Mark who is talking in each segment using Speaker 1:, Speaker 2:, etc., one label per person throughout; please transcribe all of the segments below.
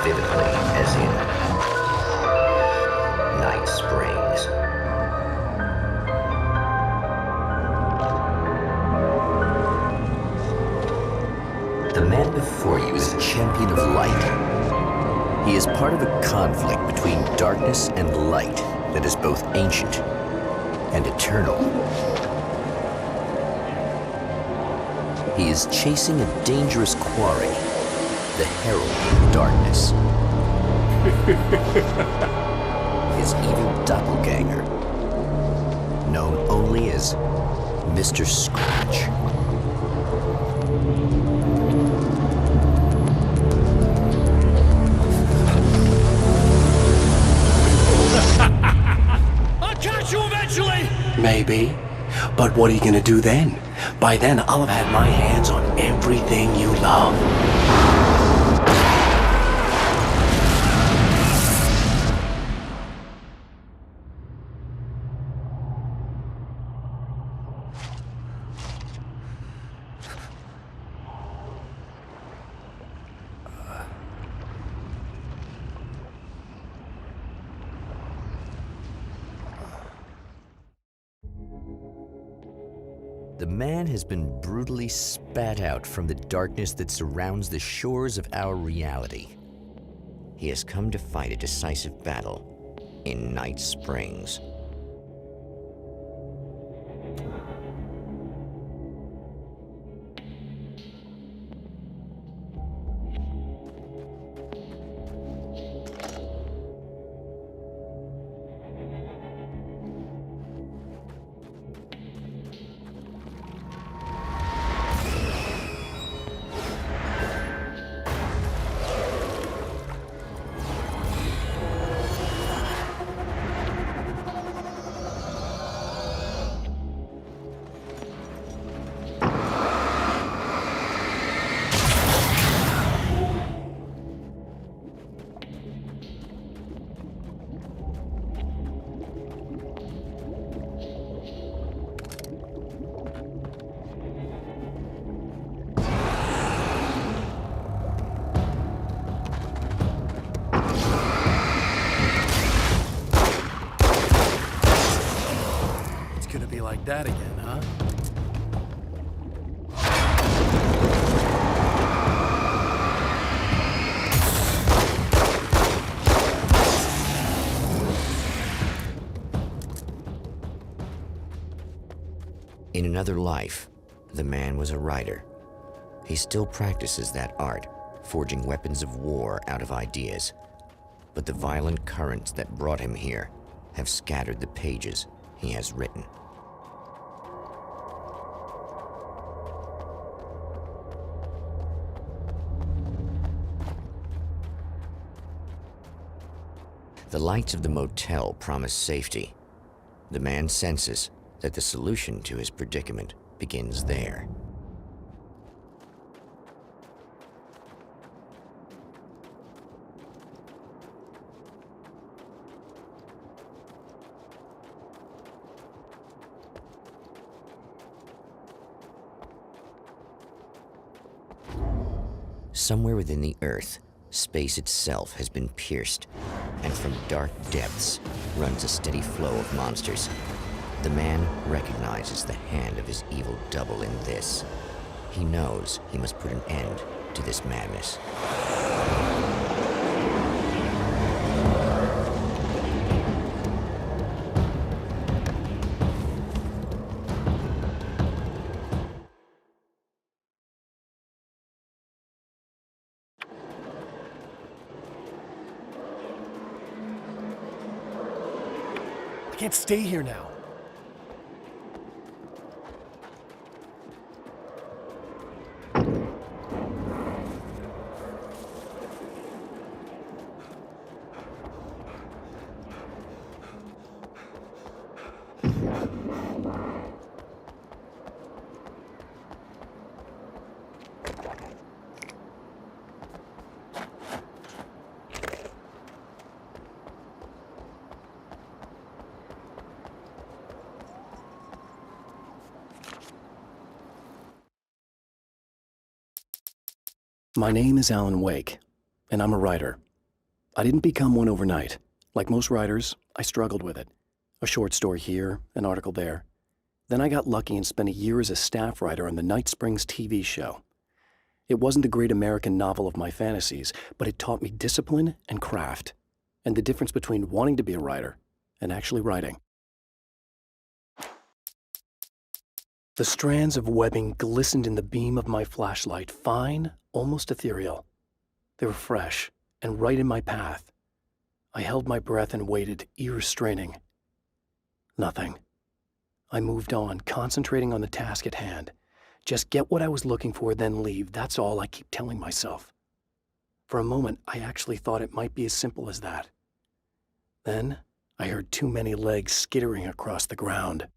Speaker 1: vividly as in Night Springs. The man before you is a champion of light. He is part of a conflict between darkness and light that is both ancient and eternal. He is chasing a dangerous quarry, the Herald of Darkness. His evil doppelganger, known only as Mr. Scratch.
Speaker 2: I'll catch you eventually!
Speaker 3: Maybe. But what are you gonna do then? By then, I'll have had my hands on everything you love.
Speaker 1: The man has been brutally spat out from the darkness that surrounds the shores of our reality. He has come to fight a decisive battle in Night Springs.
Speaker 2: Like that again, huh?
Speaker 1: In another life, the man was a writer. He still practices that art, forging weapons of war out of ideas. But the violent currents that brought him here have scattered the pages he has written. The lights of the motel promise safety. The man senses that the solution to his predicament begins there. Somewhere within the Earth, space itself has been pierced, and from dark depths runs a steady flow of monsters. The man recognizes the hand of his evil double in this. He knows he must put an end to this madness.
Speaker 2: I can't stay here now.
Speaker 3: My name is Alan Wake, and I'm a writer.
Speaker 2: I didn't become one overnight. Like most writers, I struggled with it. A short story here, an article there. Then I got lucky and spent a year as a staff writer on the Night Springs TV show. It wasn't the great American novel of my fantasies, but it taught me discipline and craft, and the difference between wanting to be a writer and actually writing. The strands of webbing glistened in the beam of my flashlight, fine, almost ethereal. They were fresh and right in my path. I held my breath and waited, ears straining. Nothing. I moved on, concentrating on the task at hand. Just get what I was looking for, then leave. That's all I keep telling myself. For a moment, I actually thought it might be as simple as that. Then, I heard too many legs skittering across the ground.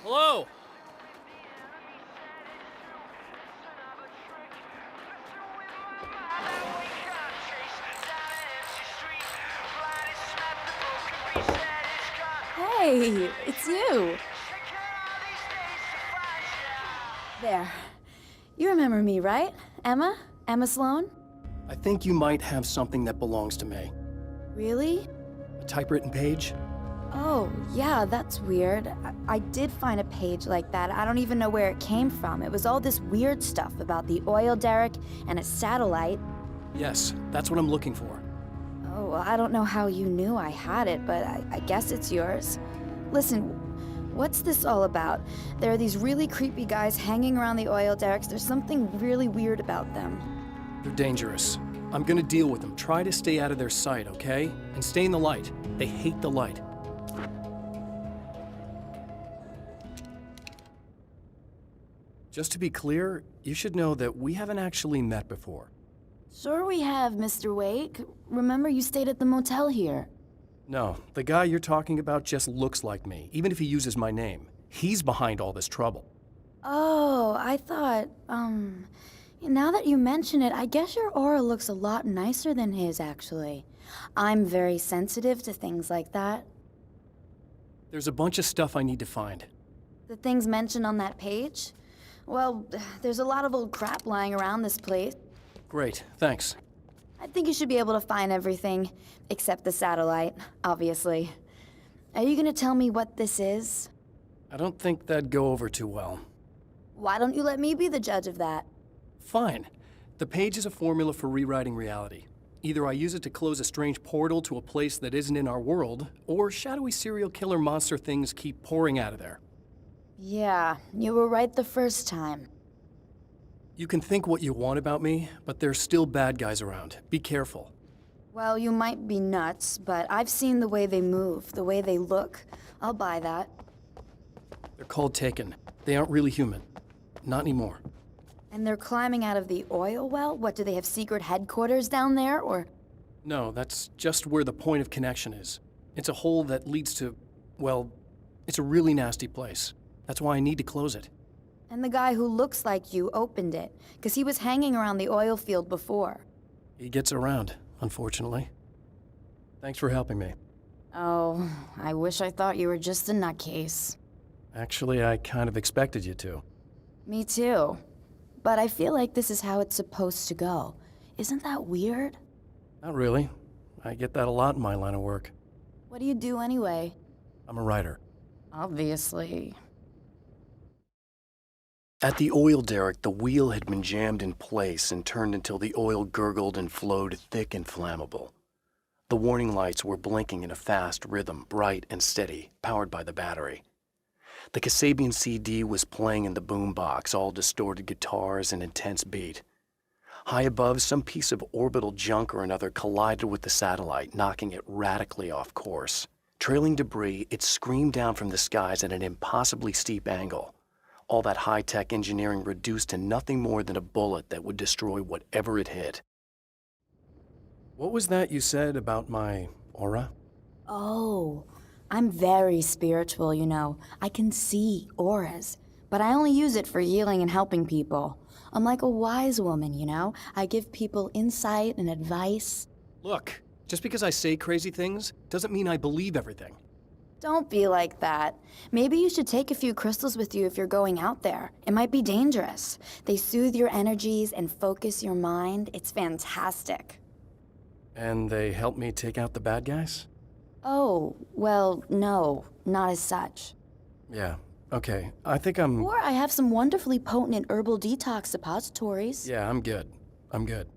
Speaker 2: Hello?
Speaker 4: Hey, it's you. There. You remember me, right? Emma? Emma Sloan?
Speaker 2: I think you might have something that belongs to me.
Speaker 4: Really?
Speaker 2: A typewritten page?
Speaker 4: Oh, yeah, that's weird. I did find a page like that. I don't even know where it came from. It was all this weird stuff about the oil derrick and a satellite.
Speaker 2: Yes, that's what I'm looking for.
Speaker 4: Oh, well, I don't know how you knew I had it, but I guess it's yours. Listen, what's this all about? There are these really creepy guys hanging around the oil derricks. There's something really weird about them.
Speaker 2: They're dangerous. I'm gonna deal with them. Try to stay out of their sight, okay? And stay in the light. They hate the light. Just to be clear, you should know that we haven't actually met before.
Speaker 4: Sure we have, Mr. Wake. Remember you stayed at the motel here.
Speaker 2: No, the guy you're talking about just looks like me, even if he uses my name. He's behind all this trouble.
Speaker 4: Oh, I thought, now that you mention it, I guess your aura looks a lot nicer than his, actually. I'm very sensitive to things like that.
Speaker 2: There's a bunch of stuff I need to find.
Speaker 4: The things mentioned on that page? Well, there's a lot of old crap lying around this place.
Speaker 2: Great, thanks.
Speaker 4: I think you should be able to find everything, except the satellite, obviously. Are you gonna tell me what this is?
Speaker 2: I don't think that'd go over too well.
Speaker 4: Why don't you let me be the judge of that?
Speaker 2: Fine. The page is a formula for rewriting reality. Either I use it to close a strange portal to a place that isn't in our world, or shadowy serial killer monster things keep pouring out of there.
Speaker 4: Yeah, you were right the first time.
Speaker 2: You can think what you want about me, but there's still bad guys around. Be careful.
Speaker 4: Well, you might be nuts, but I've seen the way they move, the way they look. I'll buy that.
Speaker 2: They're called Taken. They aren't really human. Not anymore.
Speaker 4: And they're climbing out of the oil well? What, do they have secret headquarters down there, or...?
Speaker 2: No, that's just where the point of connection is. It's a hole that leads to, well, it's a really nasty place. That's why I need to close it.
Speaker 4: And the guy who looks like you opened it, because he was hanging around the oil field before.
Speaker 2: He gets around, unfortunately. Thanks for helping me.
Speaker 4: Oh, I wish I thought you were just a nutcase.
Speaker 2: Actually, I kind of expected you to.
Speaker 4: Me too. But I feel like this is how it's supposed to go. Isn't that weird?
Speaker 2: Not really. I get that a lot in my line of work.
Speaker 4: What do you do anyway?
Speaker 2: I'm a writer.
Speaker 4: Obviously.
Speaker 3: At the oil derrick, the wheel had been jammed in place and turned until the oil gurgled and flowed thick and flammable. The warning lights were blinking in a fast rhythm, bright and steady, powered by the battery. The Kasabian CD was playing in the boombox, all distorted guitars and intense beat. High above, some piece of orbital junk or another collided with the satellite, knocking it radically off course. Trailing debris, it screamed down from the skies at an impossibly steep angle. All that high-tech engineering reduced to nothing more than a bullet that would destroy whatever it hit.
Speaker 2: What was that you said about my aura?
Speaker 4: Oh, I'm very spiritual, you know. I can see auras, but I only use it for healing and helping people. I'm like a wise woman, you know? I give people insight and advice.
Speaker 2: Look, just because I say crazy things doesn't mean I believe everything.
Speaker 4: Don't be like that. Maybe you should take a few crystals with you if you're going out there. It might be dangerous. They soothe your energies and focus your mind. It's fantastic.
Speaker 2: And they help me take out the bad guys?
Speaker 4: Oh, well, no, not as such.
Speaker 2: Yeah, okay. I think I'm...
Speaker 4: Or I have some wonderfully potent herbal detox suppositories.
Speaker 2: Yeah, I'm good. I'm good.